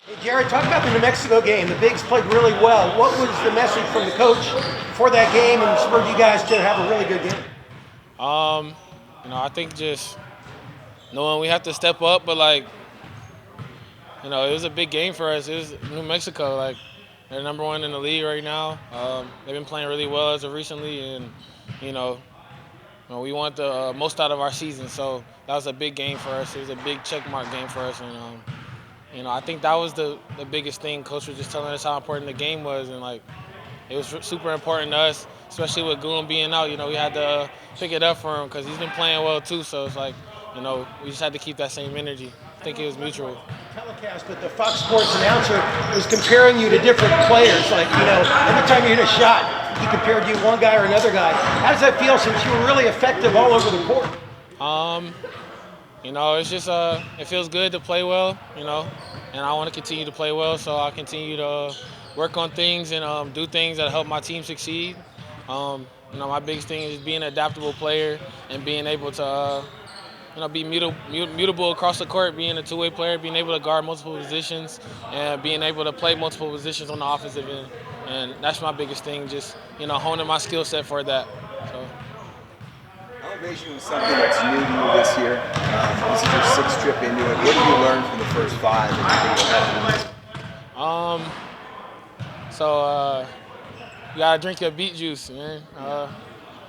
Hey, Jared, talk about the New Mexico game. The Bigs played really well. What was the message from the coach for that game and spurred you guys to have a really good game? Um, I think just knowing we have to step up, but it was a big game for us. It was New Mexico, they're number one in the league right now. They've been playing really well as of recently, and you know, we want the most out of our season. So that was a big game for us. It was a big checkmark game for us, and I think that was the biggest thing. Coach was just telling us how important the game was, and it was super important to us, especially with Goon being out. We had to pick it up for him because he's been playing well too. So it's we just had to keep that same energy. I think it was mutual. Telecast, but the Fox Sports announcer was comparing you to different players. Every time you hit a shot, he compared you to one guy or another guy. How does that feel since you were really effective all over the court? Um, it's just it feels good to play well. And I want to continue to play well, so I continue to work on things and do things that help my team succeed. My biggest thing is being an adaptable player and being able to be mutable across the court, being a two-way player, being able to guard multiple positions, and being able to play multiple positions on the offensive end. And that's my biggest thing, just honing my skill set for that. So. Elevation was something that's new to you this year. This is your sixth trip into it. What have you learned from the first five that you think will help you? So you gotta drink your beet juice, man.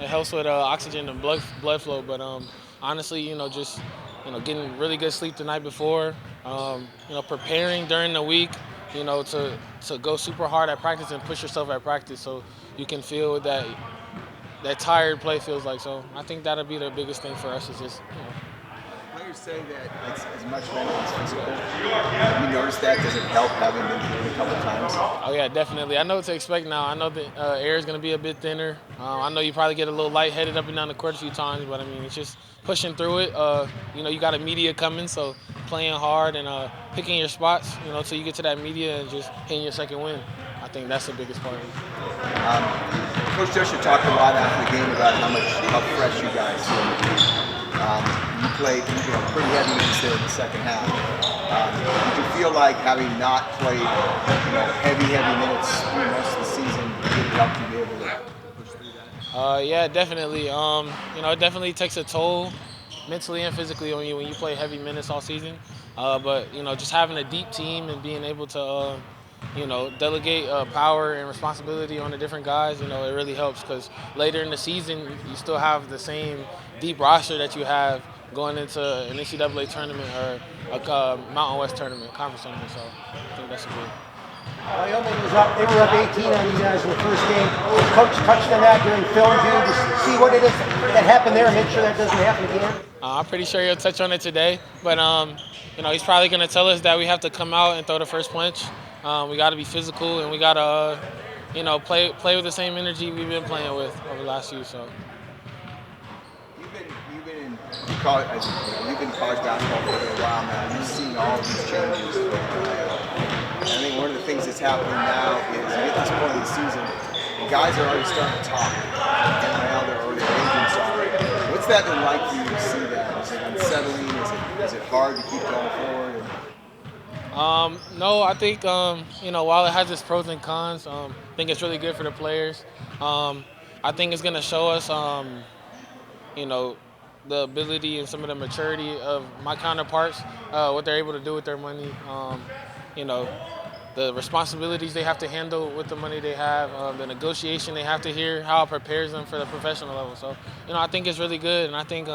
It helps with oxygen and blood flow. But honestly, just getting really good sleep the night before. Preparing during the week. To go super hard at practice and push yourself at practice, so you can feel what that tired play feels like. So I think that'll be the biggest thing for us is just. Players say that it's as much mental as physical. Have you noticed that? Does it help having been through it a couple times? Oh yeah, definitely. I know what to expect now. I know the air is going to be a bit thinner. I know you probably get a little lightheaded up and down the court a few times, but I mean it's just pushing through it. You got a media coming, so playing hard and picking your spots. Till you get to that media and just hitting your second win. I think that's the biggest part of it. Coach Joshua talked a lot after the game about how fresh you guys feel. You played pretty heavy minutes there in the second half. Did you feel like having not played heavy minutes through most of the season really helped you be able to push through that? Yeah, definitely. It definitely takes a toll mentally and physically on you when you play heavy minutes all season. But just having a deep team and being able to delegate power and responsibility on the different guys, it really helps because later in the season, you still have the same deep roster that you have going into an NCAA tournament or a Mountain West tournament, conference tournament. So I think that's a good. Wyoming was up. They were up 18 on you guys in the first game. Coach touched on that during film view to see what it is that happened there and make sure that doesn't happen again. I'm pretty sure he'll touch on it today, but he's probably going to tell us that we have to come out and throw the first punch. We got to be physical, and we got to, play with the same energy we've been playing with over the last few. So. You've been in college, you've been in college basketball for a while now. You've seen all of these changes. I think one of the things that's happening now is you get this point in the season, and guys are already starting to talk. NIL, they're already agents are. What's that been like for you to see that? Is it unsettling? Is it hard to keep going forward? No, I think while it has its pros and cons, I think it's really good for the players. I think it's gonna show us, the ability and some of the maturity of my counterparts, what they're able to do with their money. The responsibilities they have to handle with the money they have, the negotiation they have to hear, how it prepares them for the professional level. So, I think it's really good, and I think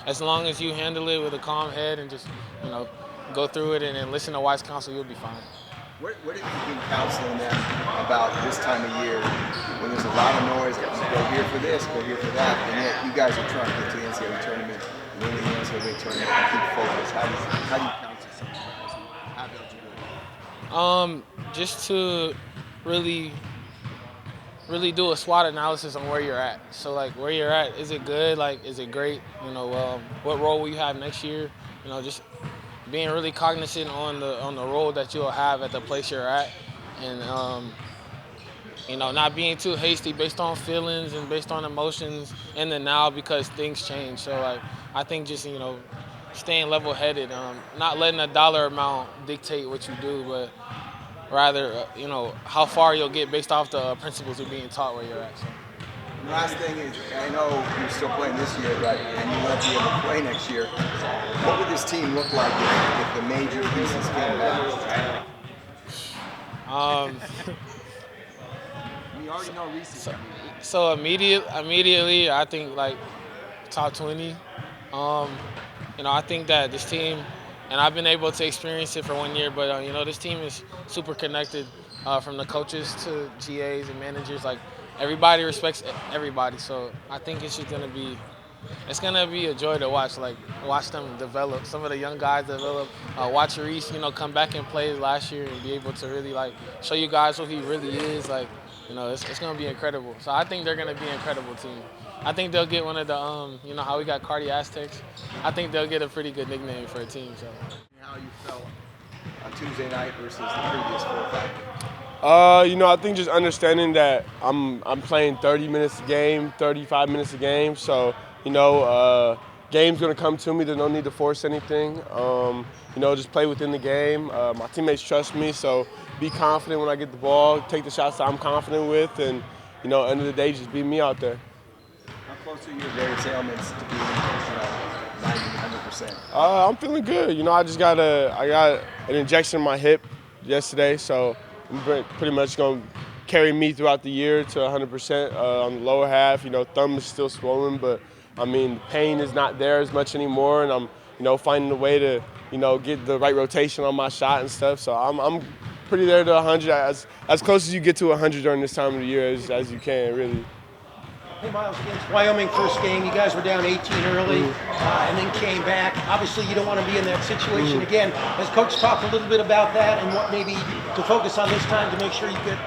as long as you handle it with a calm head and just, go through it and listen to wise counsel, you'll be fine. What have you been counseling them about this time of year when there's a lot of noise, go here for this, go here for that, and yet you guys are trying to get to the NCAA tournament, win the NCAA tournament, and keep focused? How do you counsel some of you guys? How don't you do it? Just to really do a SWOT analysis on where you're at. So where you're at, is it good? Is it great? What role will you have next year? Just being really cognizant on the role that you'll have at the place you're at, and not being too hasty based on feelings and based on emotions in the now because things change. So I think just staying level-headed, not letting a dollar amount dictate what you do, but rather, how far you'll get based off the principles you're being taught where you're at. So. The last thing is, I know you're still playing this year, right? And you won't be able to play next year. What would this team look like if the major pieces came back? We already know Reese. So immediately, I think like top 20. I think that this team, and I've been able to experience it for 1 year, but this team is super connected, from the coaches to GAs and managers. Like everybody respects everybody, so I think it's just gonna be a joy to watch. Like watch them develop. Some of the young guys develop. Watch Reese, come back and play last year and be able to really like show you guys who he really is. Like it's gonna be incredible. So I think they're gonna be an incredible team. I think they'll get one of the how we got Cardi Aztecs. I think they'll get a pretty good nickname for a team. So. How you felt on Tuesday night versus the previous 4 or 5? I think just understanding that I'm playing 30 minutes a game, 35 minutes a game. So, game's gonna come to me. There's no need to force anything. Just play within the game. My teammates trust me, so be confident when I get the ball. Take the shots that I'm confident with, and end of the day, just be me out there. How close are you to various ailments to being 90, 100%? I'm feeling good. I got an injection in my hip yesterday, so I'm pretty much going to carry me throughout the year to 100% on the lower half. Thumb is still swollen, but the pain is not there as much anymore, and I'm finding a way to get the right rotation on my shot and stuff. So I'm pretty there to 100, as close as you get to 100 during this time of the year as you can, really. Hey, Miles, against Wyoming first game, you guys were down 18 early and then came back. Obviously, you don't want to be in that situation again. Has Coach talked a little bit about that and what maybe to focus on this time to make sure you get?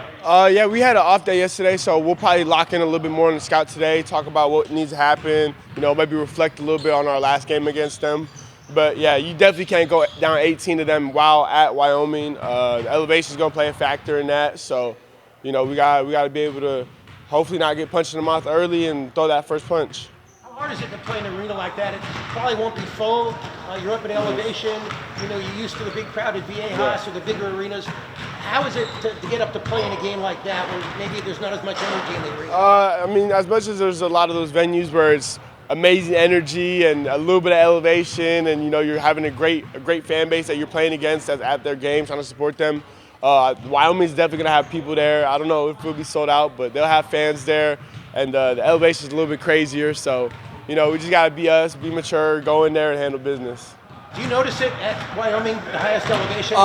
Yeah, we had an off day yesterday, so we'll probably lock in a little bit more on the scout today, talk about what needs to happen, maybe reflect a little bit on our last game against them. But, yeah, you definitely can't go down 18 to them while at Wyoming. The elevation is going to play a factor in that. So, we got to be able to hopefully not get punched in the mouth early and throw that first punch. How hard is it to play in an arena like that? It probably won't be full. You're up at elevation. You're used to the big crowded Viejas or the bigger arenas. How is it to get up to play in a game like that where maybe there's not as much energy in the arena? As much as there's a lot of those venues where it's amazing energy and a little bit of elevation and, you're having a great fan base that you're playing against that's at their game, trying to support them. Wyoming's definitely going to have people there. I don't know if it'll be sold out, but they'll have fans there. And the elevation's a little bit crazier. So, we just got to be us, be mature, go in there and handle business. Do you notice it at Wyoming, the highest elevation?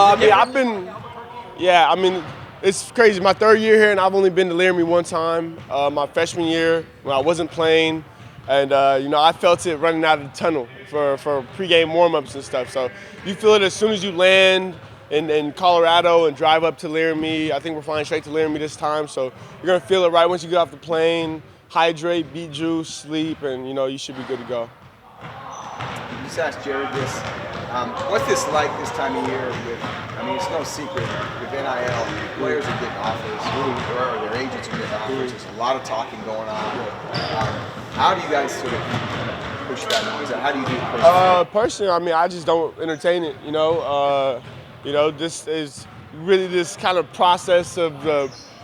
It's crazy. My third year here, and I've only been to Laramie one time. My freshman year, when I wasn't playing. And, I felt it running out of the tunnel for pregame warm-ups and stuff. So you feel it as soon as you land in Colorado and drive up to Laramie. I think we're flying straight to Laramie this time. So you're going to feel it right once you get off the plane, hydrate, beet juice, sleep, and, you should be good to go. Just ask Jared this. What's this like this time of year it's no secret with NIL, players are getting offers, or their agents are getting offers. There's a lot of talking going on. How do you guys sort of push that noise out? How do you do it personally? I just don't entertain it, this is really this kind of process of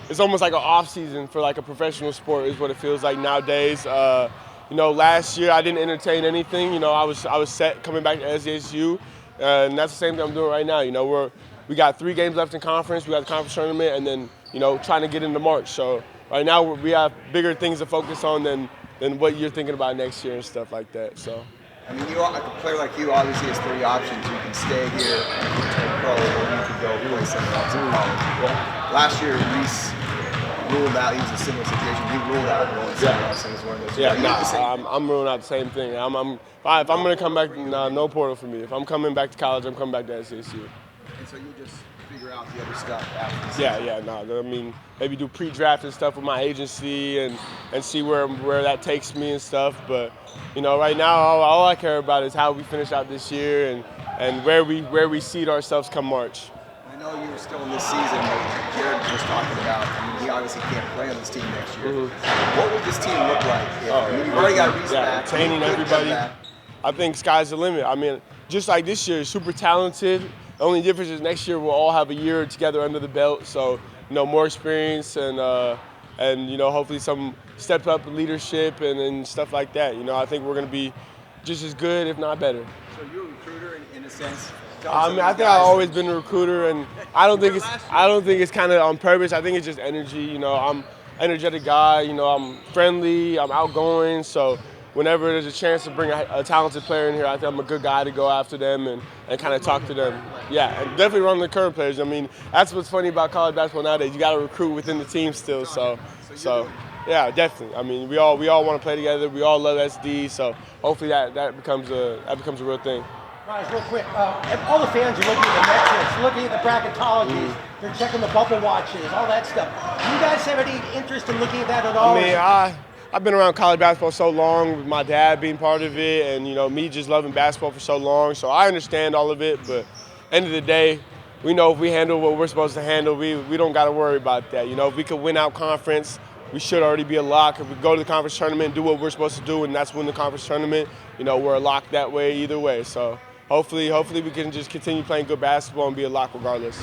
it's almost like an off season for like a professional sport is what it feels like nowadays. Last year I didn't entertain anything. I was set coming back to Sdsu, and that's the same thing I'm doing right now. We got 3 games left in conference. We got the conference tournament, and then trying to get into March. So right now we have bigger things to focus on than what you're thinking about next year and stuff like that. So. A player like you obviously has 3 options. You can stay here and turn pro, or you can go play somewhere else in college. Last year, Reese ruled out. He was a similar situation. He ruled out going somewhere else, and was one of those. Yeah, I'm ruling out the same thing. If I'm going to come back, no portal for me. If I'm coming back to college, I'm coming back to SDSU. And so you just figure out the other stuff after the season. Maybe do pre-draft and stuff with my agency and see where that takes me and stuff. But right now, all I care about is how we finish out this year and where we seed ourselves come March. I know you're still in this season, but Jared was talking about. He obviously can't play on this team next year. What would this team look like? You've already got Reese back. Training everybody. I think sky's the limit. I mean, just like this year, super talented. The only difference is next year we'll all have a year together under the belt. So, more experience and hopefully some step up leadership and stuff like that. I think we're going to be just as good, if not better. So you're a recruiter in a sense. I mean, I think I've always been a recruiter, and I don't think it's kind of on purpose. I think it's just energy. I'm an energetic guy. I'm friendly. I'm outgoing. So whenever there's a chance to bring a talented player in here, I think I'm a good guy to go after them and kind of talk to them. Yeah, and definitely run the current players. I mean, that's what's funny about college basketball nowadays. You got to recruit within the team still. So yeah, definitely. I mean, we all want to play together. We all love SD. So hopefully that becomes a real thing. Guys, real quick, all the fans are looking at the metrics, looking at the bracketologies, they're checking the bubble watches, all that stuff. Do you guys have any interest in looking at that at all? I mean, I've been around college basketball so long, with my dad being part of it, and me just loving basketball for so long. So I understand all of it, but end of the day, we know if we handle what we're supposed to handle, we don't got to worry about that. If we could win out conference, we should already be a lock. If we go to the conference tournament and do what we're supposed to do, and that's win the conference tournament, we're a lock that way either way. So hopefully we can just continue playing good basketball and be a lock regardless.